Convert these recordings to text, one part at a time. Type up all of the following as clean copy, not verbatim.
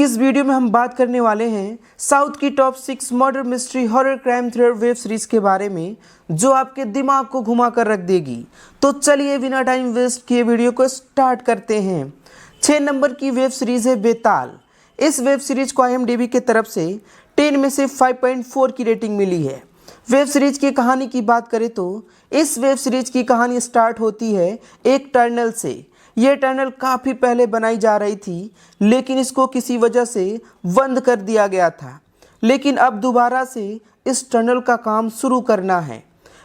की इस वीडियो में हम बात करने वाले हैं साउथ की top 6 murder mystery horror crime thriller web series के बारे में, जो आपके दिमाग को घुमा कर रख देगी। तो चलिए बिना टाइम वेस्ट किए वीडियो को स्टार्ट करते हैं। 6 नंबर की वेब सीरीज है बेताल। इस वेब सीरीज को IMDb की तरफ से 10 में से 5.4 की रेटिंग मिली है। वेब सीरीज की कहानी की बात करें तो इस वेब सीरीज की कहानी स्टार्ट होती है एक टनल से। ये टनल काफ़ी पहले बनाई जा रही थी, लेकिन इसको किसी वजह से बंद कर दिया गया था। लेकिन अब दोबारा से इस टनल का काम शुरू करना है,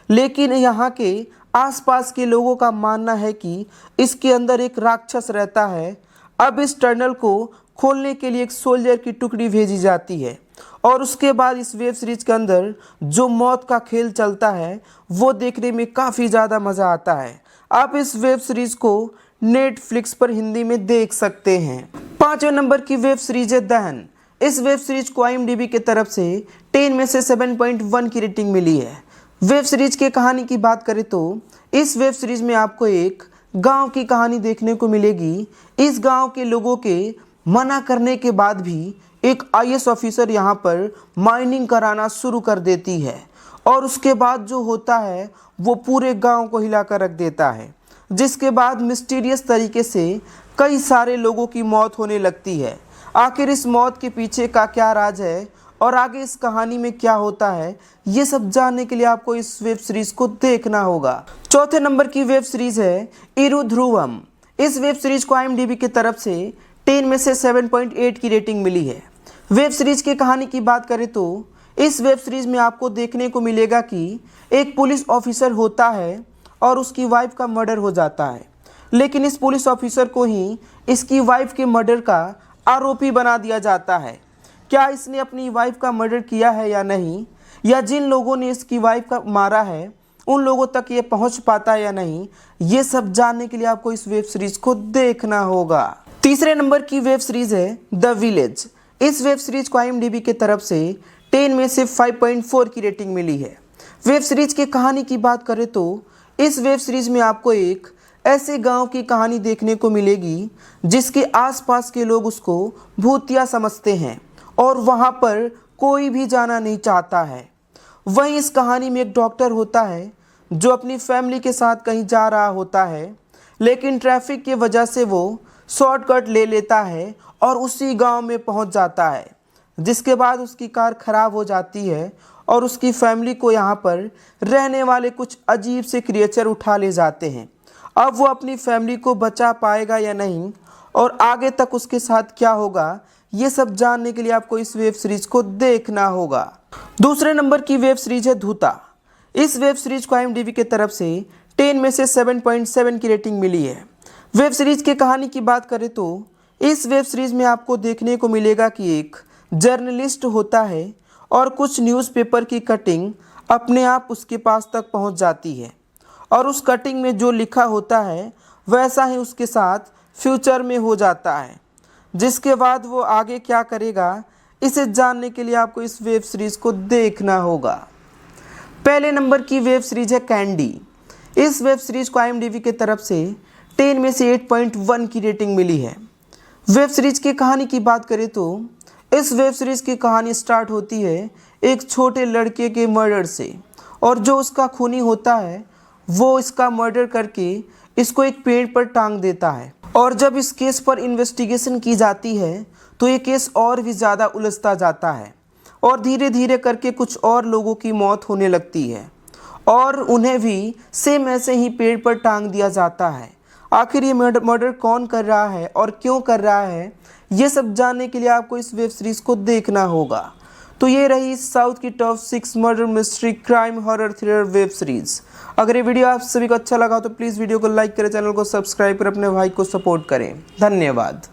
लेकिन यहाँ के आसपास के लोगों का मानना है कि इसके अंदर एक राक्षस रहता है। अब इस टनल को खोलने के लिए एक सोल्जर की टुकड़ी भेजी जाती है और उसके बाद इस वेब सीरीज के अंदर जो मौत का खेल चलता है वो देखने में काफ़ी ज़्यादा मज़ा आता है। आप इस वेब सीरीज को नेटफ्लिक्स पर हिंदी में देख सकते हैं। 5वें नंबर की वेब सीरीज है दहन। इस वेब सीरीज को IMDb की तरफ से 10 में से 7.1 की रेटिंग मिली है। वेब सीरीज की कहानी की बात करें तो इस वेब सीरीज में आपको एक गांव की कहानी देखने को मिलेगी। इस गांव के लोगों के मना करने के बाद भी एक IAS ऑफिसर यहाँ पर माइनिंग कराना शुरू कर देती है और उसके बाद जो होता है वो पूरे गांव को हिला कर रख देता है, जिसके बाद मिस्टीरियस तरीके से कई सारे लोगों की मौत होने लगती है। आखिर इस मौत के पीछे का क्या राज है और आगे इस कहानी में क्या होता है, ये सब जानने के लिए आपको इस वेब सीरीज को देखना होगा। 4थे नंबर की वेब सीरीज है इरु ध्रुवम। इस वेब सीरीज को IMDb की तरफ से 10 में से 7.8 की रेटिंग मिली है। वेब सीरीज की कहानी की बात करें तो इस वेब सीरीज में आपको देखने को मिलेगा कि एक पुलिस ऑफिसर होता है और उसकी वाइफ का मर्डर हो जाता है, लेकिन इस पुलिस ऑफिसर को ही इसकी वाइफ के मर्डर का आरोपी बना दिया जाता है। क्या इसने अपनी वाइफ का मर्डर किया है या नहीं, या जिन लोगों ने इसकी वाइफ का मारा है उन लोगों तक ये पहुंच पाता है या नहीं, ये सब जानने के लिए आपको इस वेब सीरीज को देखना होगा। 3रे नंबर की वेब सीरीज है द विलेज। इस वेब सीरीज को IMDb की तरफ से 10 में से 5.4 की रेटिंग मिली है। वेब सीरीज की कहानी की बात करें तो इस वेब सीरीज में आपको एक ऐसे गांव की कहानी देखने को मिलेगी जिसके आसपास के लोग उसको भूतिया समझते हैं और वहां पर कोई भी जाना नहीं चाहता है। वहीं इस कहानी में एक डॉक्टर होता है जो अपनी फैमिली के साथ कहीं जा रहा होता है, लेकिन ट्रैफिक की वजह से वो शॉर्टकट ले लेता है और उसी गांव में पहुंच जाता है, जिसके बाद उसकी कार खराब हो जाती है और उसकी फैमिली को यहाँ पर रहने वाले कुछ अजीब से क्रिएचर उठा ले जाते हैं। अब वो अपनी फैमिली को बचा पाएगा या नहीं और आगे तक उसके साथ क्या होगा, ये सब जानने के लिए आपको इस वेब सीरीज को देखना होगा। 2रे नंबर की वेब सीरीज है धूता। इस वेब सीरीज को IMDb की तरफ से 10 में से 7.7 की रेटिंग मिली है। वेब सीरीज की कहानी की बात करें तो इस वेब सीरीज में आपको देखने को मिलेगा कि एक जर्नलिस्ट होता है और कुछ न्यूज़पेपर की कटिंग अपने आप उसके पास तक पहुंच जाती है और उस कटिंग में जो लिखा होता है वैसा ही उसके साथ फ्यूचर में हो जाता है, जिसके बाद वो आगे क्या करेगा इसे जानने के लिए आपको इस वेब सीरीज को देखना होगा। पहले नंबर की वेब सीरीज है कैंडी। इस वेब सीरीज को IMDb की तरफ से 10 में से 8.1 की रेटिंग मिली है। वेब सीरीज की कहानी की बात करें तो इस वेब सीरीज की कहानी स्टार्ट होती है एक छोटे लड़के के मर्डर से, और जो उसका खूनी होता है वो इसका मर्डर करके इसको एक पेड़ पर टांग देता है। और जब इस केस पर इन्वेस्टिगेशन की जाती है तो ये केस और भी ज़्यादा उलझता जाता है और धीरे धीरे करके कुछ और लोगों की मौत होने लगती है और उन्हें भी सेम ऐसे ही पेड़ पर टांग दिया जाता है। आखिर ये मर्डर कौन कर रहा है और क्यों कर रहा है, ये सब जानने के लिए आपको इस वेब सीरीज को देखना होगा। तो ये रही साउथ की top 6 murder mystery crime horror thriller web series. अगर ये वीडियो आप सभी को अच्छा लगा तो प्लीज़ वीडियो को लाइक करें, चैनल को सब्सक्राइब कर अपने भाई को सपोर्ट करें। धन्यवाद।